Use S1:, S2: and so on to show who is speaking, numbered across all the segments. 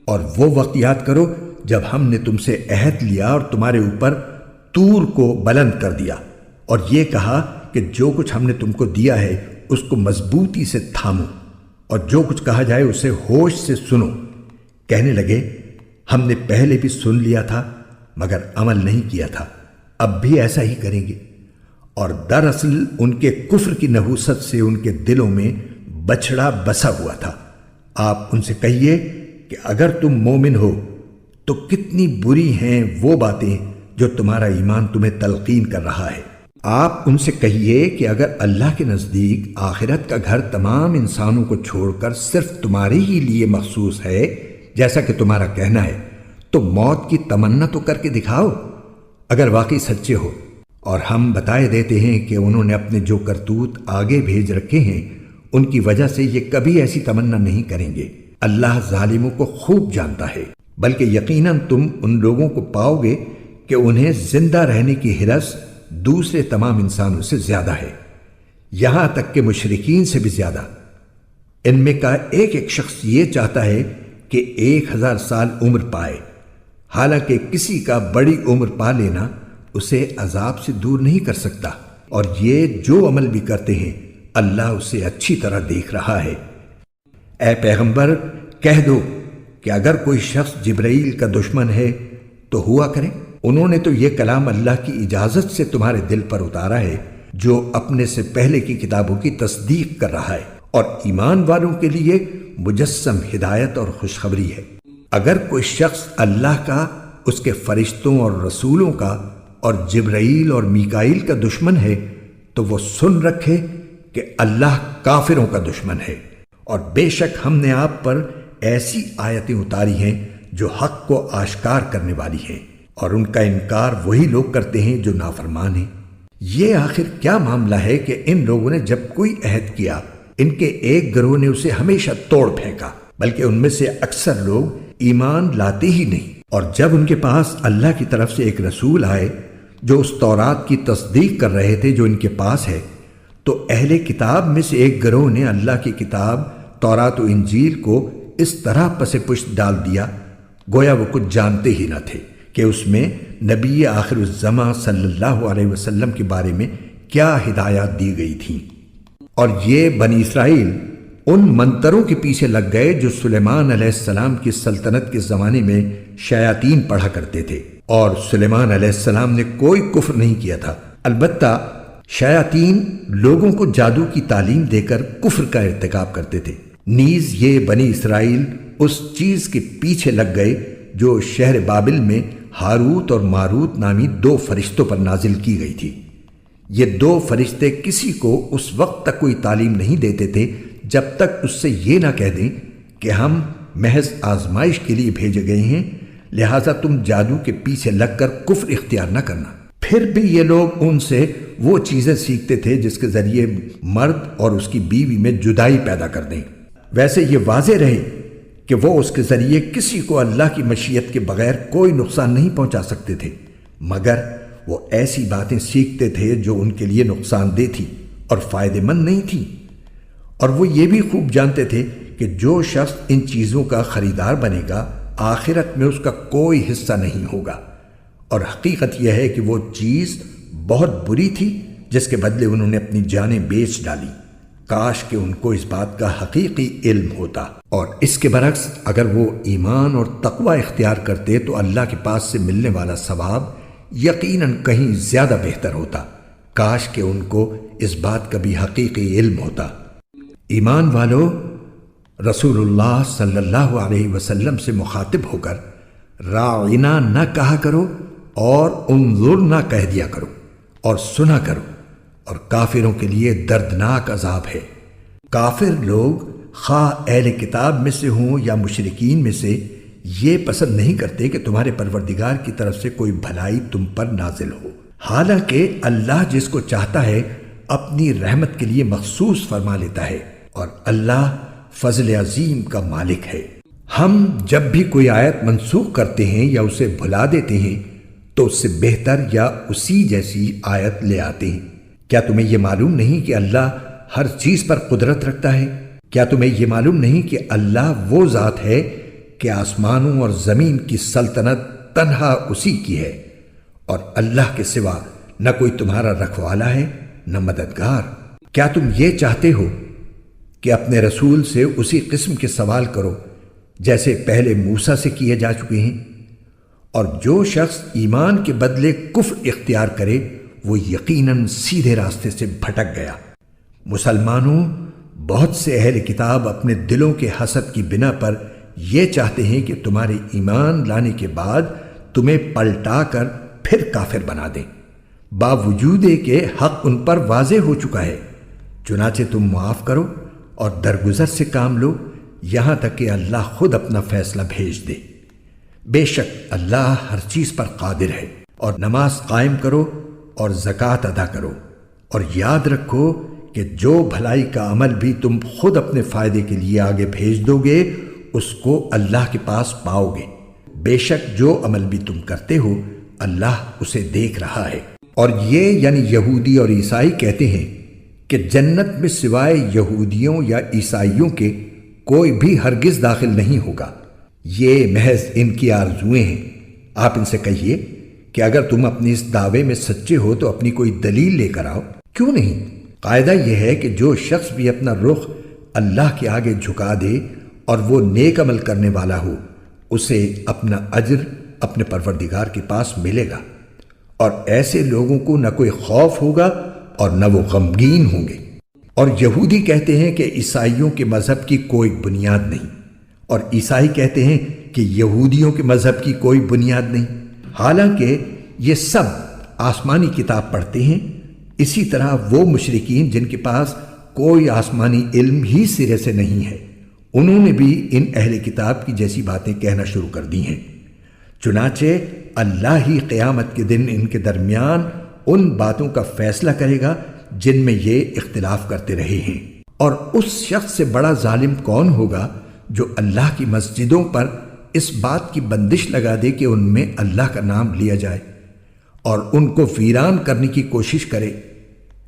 S1: اور وہ وقت یاد کرو جب ہم نے تم سے عہد لیا اور تمہارے اوپر طور کو بلند کر دیا اور یہ کہا کہ جو کچھ ہم نے تم کو دیا ہے اس کو مضبوطی سے تھامو اور جو کچھ کہا جائے اسے ہوش سے سنو۔ کہنے لگے ہم نے پہلے بھی سن لیا تھا مگر عمل نہیں کیا تھا، اب بھی ایسا ہی کریں گے۔ اور دراصل ان کے کفر کی نحوست سے ان کے دلوں میں بچھڑا بسا ہوا تھا۔ آپ ان سے کہیے کہ اگر تم مومن ہو تو کتنی بری ہیں وہ باتیں جو تمہارا ایمان تمہیں تلقین کر رہا ہے۔ آپ ان سے کہیے کہ اگر اللہ کے نزدیک آخرت کا گھر تمام انسانوں کو چھوڑ کر صرف تمہارے ہی لیے مخصوص ہے جیسا کہ تمہارا کہنا ہے تو موت کی تمنا تو کر کے دکھاؤ اگر واقعی سچے ہو۔ اور ہم بتائے دیتے ہیں کہ انہوں نے اپنے جو کرتوت آگے بھیج رکھے ہیں ان کی وجہ سے یہ کبھی ایسی تمنا نہیں کریں گے۔ اللہ ظالموں کو خوب جانتا ہے، بلکہ یقیناً تم ان لوگوں کو پاؤ گے کہ انہیں زندہ رہنے کی ہرس دوسرے تمام انسانوں سے زیادہ ہے، یہاں تک کہ مشرکین سے بھی زیادہ۔ ان میں کا ایک ایک شخص یہ چاہتا ہے کہ 1000 سال عمر پائے، حالانکہ کسی کا بڑی عمر پا لینا اسے عذاب سے دور نہیں کر سکتا، اور یہ جو عمل بھی کرتے ہیں اللہ اسے اچھی طرح دیکھ رہا ہے۔ اے پیغمبر کہہ دو کہ اگر کوئی شخص جبرائیل کا دشمن ہے تو ہوا کرے، انہوں نے تو یہ کلام اللہ کی اجازت سے تمہارے دل پر اتارا ہے جو اپنے سے پہلے کی کتابوں کی تصدیق کر رہا ہے، اور ایمان والوں کے لیے مجسم ہدایت اور خوشخبری ہے۔ اگر کوئی شخص اللہ کا، اس کے فرشتوں اور رسولوں کا اور جبرائیل اور میکائیل کا دشمن ہے تو وہ سن رکھے کہ اللہ کافروں کا دشمن ہے، اور بے شک ہم نے آپ پر ایسی آیتیں اتاری ہیں جو حق کو آشکار کرنے والی ہیں، اور ان کا انکار وہی لوگ کرتے ہیں جو نافرمان ہیں۔ یہ آخر کیا معاملہ ہے کہ ان لوگوں نے جب کوئی عہد کیا ان کے ایک گروہ نے اسے ہمیشہ توڑ پھینکا، بلکہ ان میں سے اکثر لوگ ایمان لاتے ہی نہیں۔ اور جب ان کے پاس اللہ کی طرف سے ایک رسول آئے جو اس تورات کی تصدیق کر رہے تھے جو ان کے پاس ہے، تو اہل کتاب میں سے ایک گروہ نے اللہ کی کتاب تورات و انجیل کو اس طرح پس پشت ڈال دیا گویا وہ کچھ جانتے ہی نہ تھے کہ اس میں نبی آخر الزماں صلی اللہ علیہ وسلم کے بارے میں کیا ہدایات دی گئی تھیں۔ اور یہ بنی اسرائیل ان منتروں کے پیچھے لگ گئے جو سلیمان علیہ السلام کی سلطنت کے زمانے میں شیاطین پڑھا کرتے تھے، اور سلیمان علیہ السلام نے کوئی کفر نہیں کیا تھا، البتہ شیاطین لوگوں کو جادو کی تعلیم دے کر کفر کا ارتکاب کرتے تھے۔ نیز یہ بنی اسرائیل اس چیز کے پیچھے لگ گئے جو شہر بابل میں ہاروت اور ماروت نامی 2 فرشتوں پر نازل کی گئی تھی۔ یہ 2 فرشتے کسی کو اس وقت تک کوئی تعلیم نہیں دیتے تھے جب تک اس سے یہ نہ کہہ دیں کہ ہم محض آزمائش کے لیے بھیجے گئے ہیں، لہٰذا تم جادو کے پیچھے لگ کر کفر اختیار نہ کرنا۔ پھر بھی یہ لوگ ان سے وہ چیزیں سیکھتے تھے جس کے ذریعے مرد اور اس کی بیوی میں جدائی پیدا کر دیں۔ ویسے یہ واضح رہے کہ وہ اس کے ذریعے کسی کو اللہ کی مشیت کے بغیر کوئی نقصان نہیں پہنچا سکتے تھے، مگر وہ ایسی باتیں سیکھتے تھے جو ان کے لیے نقصان دہ تھی اور فائدہ مند نہیں تھی۔ اور وہ یہ بھی خوب جانتے تھے کہ جو شخص ان چیزوں کا خریدار بنے گا آخرت میں اس کا کوئی حصہ نہیں ہوگا، اور حقیقت یہ ہے کہ وہ چیز بہت بری تھی جس کے بدلے انہوں نے اپنی جانیں بیچ ڈالی۔ کاش کہ ان کو اس بات کا حقیقی علم ہوتا، اور اس کے برعکس اگر وہ ایمان اور تقوی اختیار کرتے تو اللہ کے پاس سے ملنے والا ثواب یقیناً کہیں زیادہ بہتر ہوتا۔ کاش کہ ان کو اس بات کا بھی حقیقی علم ہوتا۔ ایمان والو، رسول اللہ صلی اللہ علیہ وسلم سے مخاطب ہو کر راعنا نہ کہا کرو اور انظر نہ کہہ دیا کرو، اور سنا کرو، اور کافروں کے لیے دردناک عذاب ہے۔ کافر لوگ خواہ اہل کتاب میں سے ہوں یا مشرکین میں سے یہ پسند نہیں کرتے کہ تمہارے پروردگار کی طرف سے کوئی بھلائی تم پر نازل ہو، حالانکہ اللہ جس کو چاہتا ہے اپنی رحمت کے لیے مخصوص فرما لیتا ہے، اور اللہ فضل عظیم کا مالک ہے۔ ہم جب بھی کوئی آیت منسوخ کرتے ہیں یا اسے بھلا دیتے ہیں تو اس سے بہتر یا اسی جیسی آیت لے آتے ہیں۔ کیا تمہیں یہ معلوم نہیں کہ اللہ ہر چیز پر قدرت رکھتا ہے؟ کیا تمہیں یہ معلوم نہیں کہ اللہ وہ ذات ہے کہ آسمانوں اور زمین کی سلطنت تنہا اسی کی ہے، اور اللہ کے سوا نہ کوئی تمہارا رکھوالا ہے نہ مددگار۔ کیا تم یہ چاہتے ہو کہ اپنے رسول سے اسی قسم کے سوال کرو جیسے پہلے موسیٰ سے کیے جا چکے ہیں؟ اور جو شخص ایمان کے بدلے کفر اختیار کرے وہ یقیناً سیدھے راستے سے بھٹک گیا۔ مسلمانوں، بہت سے اہل کتاب اپنے دلوں کے حسد کی بنا پر یہ چاہتے ہیں کہ تمہارے ایمان لانے کے بعد تمہیں پلٹا کر پھر کافر بنا دیں، باوجود کہ حق ان پر واضح ہو چکا ہے۔ چنانچہ تم معاف کرو اور درگزر سے کام لو یہاں تک کہ اللہ خود اپنا فیصلہ بھیج دے۔ بے شک اللہ ہر چیز پر قادر ہے۔ اور نماز قائم کرو اور زکوٰۃ ادا کرو، اور یاد رکھو کہ جو بھلائی کا عمل بھی تم خود اپنے فائدے کے لیے آگے بھیج دو گے اس کو اللہ کے پاس پاؤ گے۔ بے شک جو عمل بھی تم کرتے ہو اللہ اسے دیکھ رہا ہے۔ اور یہ یعنی یہودی اور عیسائی کہتے ہیں کہ جنت میں سوائے یہودیوں یا عیسائیوں کے کوئی بھی ہرگز داخل نہیں ہوگا۔ یہ محض ان کی آرزویں ہیں۔ آپ ان سے کہیے کہ اگر تم اپنی اس دعوے میں سچے ہو تو اپنی کوئی دلیل لے کر آؤ۔ کیوں نہیں؟ قاعدہ یہ ہے کہ جو شخص بھی اپنا رخ اللہ کے آگے جھکا دے اور وہ نیک عمل کرنے والا ہو اسے اپنا اجر اپنے پروردگار کے پاس ملے گا، اور ایسے لوگوں کو نہ کوئی خوف ہوگا اور نہ وہ غمگین ہوں گے۔ اور یہودی کہتے ہیں کہ عیسائیوں کے مذہب کی کوئی بنیاد نہیں، اور عیسائی کہتے ہیں کہ یہودیوں کے مذہب کی کوئی بنیاد نہیں، حالانکہ یہ سب آسمانی کتاب پڑھتے ہیں۔ اسی طرح وہ مشرکین جن کے پاس کوئی آسمانی علم ہی سرے سے نہیں ہے انہوں نے بھی ان اہل کتاب کی جیسی باتیں کہنا شروع کر دی ہیں۔ چنانچہ اللہ ہی قیامت کے دن ان کے درمیان ان باتوں کا فیصلہ کرے گا جن میں یہ اختلاف کرتے رہے ہیں۔ اور اس شخص سے بڑا ظالم کون ہوگا جو اللہ کی مسجدوں پر اس بات کی بندش لگا دے کہ ان میں اللہ کا نام لیا جائے اور ان کو ویران کرنے کی کوشش کرے۔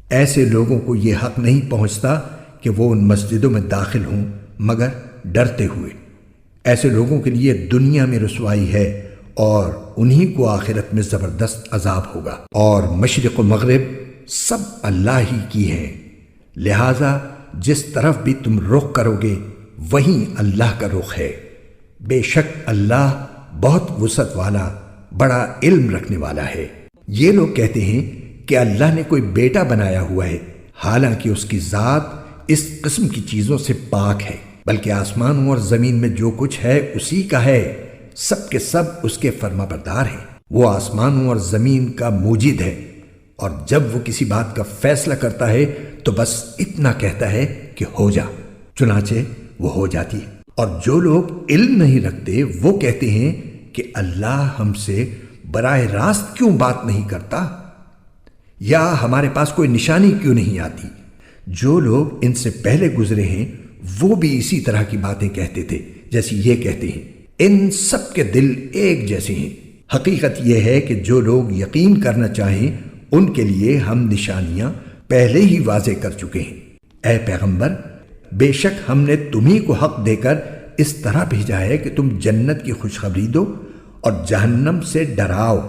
S1: ایسے لوگوں کو یہ حق نہیں پہنچتا کہ وہ ان مسجدوں میں داخل ہوں مگر ڈرتے ہوئے۔ ایسے لوگوں کے لیے دنیا میں رسوائی ہے اور انہی کو آخرت میں زبردست عذاب ہوگا۔ اور مشرق و مغرب سب اللہ ہی کی ہیں، لہذا جس طرف بھی تم رخ کرو گے وہیں اللہ کا رخ ہے۔ بے شک اللہ بہت وسعت والا بڑا علم رکھنے والا ہے۔ یہ لوگ کہتے ہیں کہ اللہ نے کوئی بیٹا بنایا ہوا ہے، حالانکہ اس کی ذات اس قسم کی چیزوں سے پاک ہے، بلکہ آسمانوں اور زمین میں جو کچھ ہے اسی کا ہے، سب کے سب اس کے فرما بردار ہیں۔ وہ آسمانوں اور زمین کا موجد ہے، اور جب وہ کسی بات کا فیصلہ کرتا ہے تو بس اتنا کہتا ہے کہ ہو جا، چنانچہ وہ ہو جاتی ہے۔ اور جو لوگ علم نہیں رکھتے وہ کہتے ہیں کہ اللہ ہم سے براہ راست کیوں بات نہیں کرتا، یا ہمارے پاس کوئی نشانی کیوں نہیں آتی۔ جو لوگ ان سے پہلے گزرے ہیں وہ بھی اسی طرح کی باتیں کہتے تھے جیسی یہ کہتے ہیں۔ ان سب کے دل ایک جیسے ہیں۔ حقیقت یہ ہے کہ جو لوگ یقین کرنا چاہیں ان کے لیے ہم نشانیاں پہلے ہی واضح کر چکے ہیں۔ اے پیغمبر، بے شک ہم نے تمہیں کو حق دے کر اس طرح بھیجا ہے کہ تم جنت کی خوشخبری دو اور جہنم سے ڈراؤ،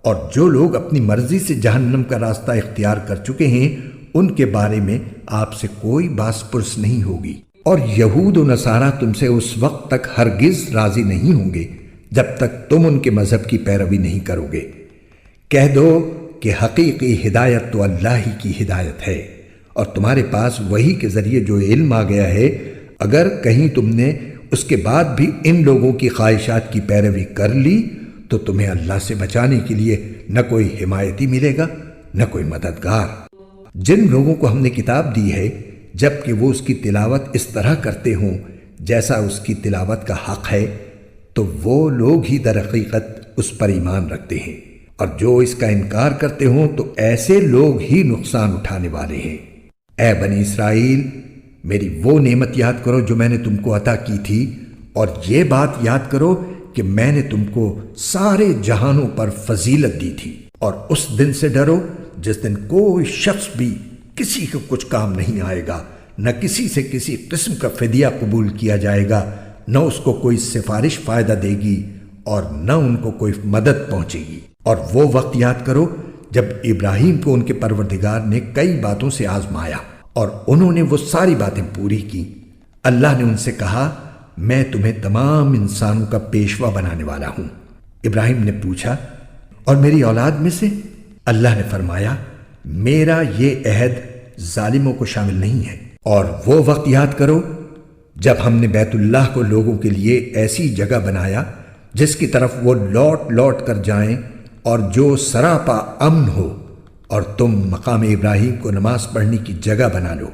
S1: اور جو لوگ اپنی مرضی سے جہنم کا راستہ اختیار کر چکے ہیں ان کے بارے میں آپ سے کوئی باس پرس نہیں ہوگی۔ اور یہود و نصارہ تم سے اس وقت تک ہرگز راضی نہیں ہوں گے جب تک تم ان کے مذہب کی پیروی نہیں کرو گے۔ کہہ دو کہ حقیقی ہدایت تو اللہ ہی کی ہدایت ہے، اور تمہارے پاس وحی کے ذریعے جو علم آ گیا ہے، اگر کہیں تم نے اس کے بعد بھی ان لوگوں کی خواہشات کی پیروی کر لی تو تمہیں اللہ سے بچانے کے لیے نہ کوئی حمایتی ملے گا نہ کوئی مددگار۔ جن لوگوں کو ہم نے کتاب دی ہے جبکہ وہ اس کی تلاوت اس طرح کرتے ہوں جیسا اس کی تلاوت کا حق ہے تو وہ لوگ ہی در حقیقت اس پر ایمان رکھتے ہیں، اور جو اس کا انکار کرتے ہوں تو ایسے لوگ ہی نقصان اٹھانے والے ہیں۔ اے بنی اسرائیل، میری وہ نعمت یاد کرو جو میں نے تم کو عطا کی تھی، اور یہ بات یاد کرو کہ میں نے تم کو سارے جہانوں پر فضیلت دی تھی، اور اس دن سے ڈرو جس دن کوئی شخص بھی کسی کو کچھ کام نہیں آئے گا، نہ کسی سے کسی قسم کا فدیہ قبول کیا جائے گا نہ اس کو کوئی سفارش فائدہ دے گی اور نہ ان کو کوئی مدد پہنچے گی۔ اور وہ وقت یاد کرو جب ابراہیم کو ان کے پروردگار نے کئی باتوں سے آزمایا اور انہوں نے وہ ساری باتیں پوری کی۔ اللہ نے ان سے کہا، میں تمہیں تمام انسانوں کا پیشوا بنانے والا ہوں۔ ابراہیم نے پوچھا، اور میری اولاد میں سے؟ اللہ نے فرمایا، میرا یہ عہد ظالموں کو شامل نہیں ہے۔ اور وہ وقت یاد کرو جب ہم نے بیت اللہ کو لوگوں کے لیے ایسی جگہ بنایا جس کی طرف وہ لوٹ لوٹ کر جائیں اور جو سراپا امن ہو، اور تم مقام ابراہیم کو نماز پڑھنے کی جگہ بنا لو۔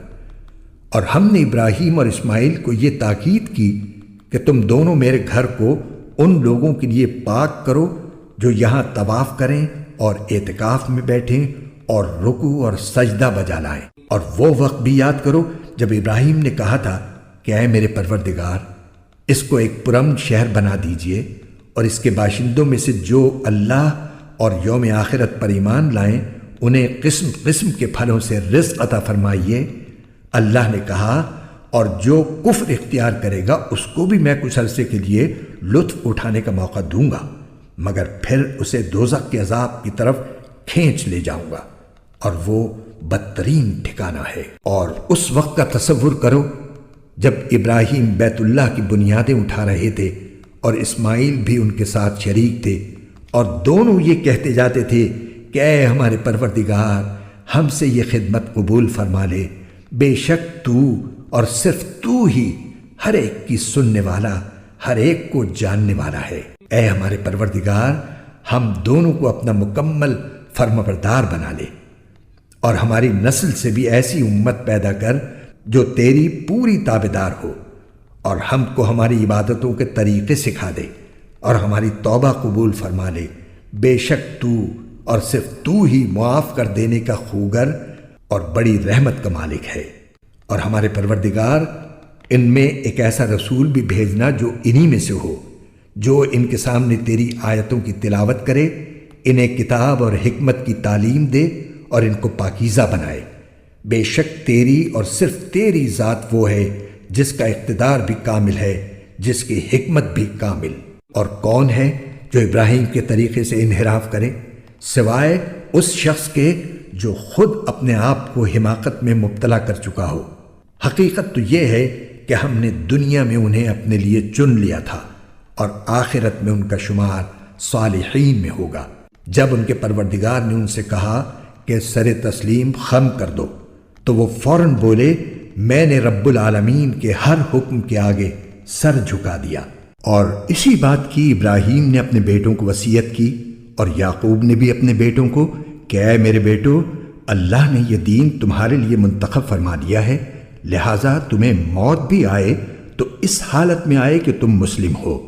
S1: اور ہم نے ابراہیم اور اسماعیل کو یہ تاکید کی کہ تم دونوں میرے گھر کو ان لوگوں کے لیے پاک کرو جو یہاں طواف کریں اور اعتکاف میں بیٹھیں اور رکوع اور سجدہ بجا لائیں۔ اور وہ وقت بھی یاد کرو جب ابراہیم نے کہا تھا کہ اے میرے پروردگار، اس کو ایک پرامن شہر بنا دیجئے اور اس کے باشندوں میں سے جو اللہ اور یوم آخرت پر ایمان لائیں انہیں قسم قسم کے پھلوں سے رزق عطا فرمائیے۔ اللہ نے کہا، اور جو کفر اختیار کرے گا اس کو بھی میں کچھ عرصے کے لیے لطف اٹھانے کا موقع دوں گا، مگر پھر اسے دوزخ کے عذاب کی طرف کھینچ لے جاؤں گا، اور وہ بدترین ٹھکانہ ہے۔ اور اس وقت کا تصور کرو جب ابراہیم بیت اللہ کی بنیادیں اٹھا رہے تھے اور اسماعیل بھی ان کے ساتھ شریک تھے، اور دونوں یہ کہتے جاتے تھے کہ اے ہمارے پروردگار، ہم سے یہ خدمت قبول فرما لے، بے شک تو اور صرف تو ہی ہر ایک کی سننے والا، ہر ایک کو جاننے والا ہے۔ اے ہمارے پروردگار، ہم دونوں کو اپنا مکمل فرمانبردار بنا لے، اور ہماری نسل سے بھی ایسی امت پیدا کر جو تیری پوری تابعدار ہو، اور ہم کو ہماری عبادتوں کے طریقے سکھا دے، اور ہماری توبہ قبول فرما لے۔ بے شک تو اور صرف تو ہی معاف کر دینے کا خوگر اور بڑی رحمت کا مالک ہے۔ اور ہمارے پروردگار، ان میں ایک ایسا رسول بھی بھیجنا جو انہی میں سے ہو، جو ان کے سامنے تیری آیتوں کی تلاوت کرے، انہیں کتاب اور حکمت کی تعلیم دے اور ان کو پاکیزہ بنائے۔ بے شک تیری اور صرف تیری ذات وہ ہے جس کا اقتدار بھی کامل ہے، جس کی حکمت بھی کامل۔ اور کون ہے جو ابراہیم کے طریقے سے انحراف کرے سوائے اس شخص کے جو خود اپنے آپ کو حماقت میں مبتلا کر چکا ہو۔ حقیقت تو یہ ہے کہ ہم نے دنیا میں انہیں اپنے لیے چن لیا تھا، اور آخرت میں ان کا شمار صالحین میں ہوگا۔ جب ان کے پروردگار نے ان سے کہا کہ سر تسلیم خم کر دو، تو وہ فوراً بولے، میں نے رب العالمین کے ہر حکم کے آگے سر جھکا دیا۔ اور اسی بات کی ابراہیم نے اپنے بیٹوں کو وصیت کی، اور یعقوب نے بھی اپنے بیٹوں کو کہ اے میرے بیٹو، اللہ نے یہ دین تمہارے لیے منتخب فرما دیا ہے، لہٰذا تمہیں موت بھی آئے تو اس حالت میں آئے کہ تم مسلم ہو۔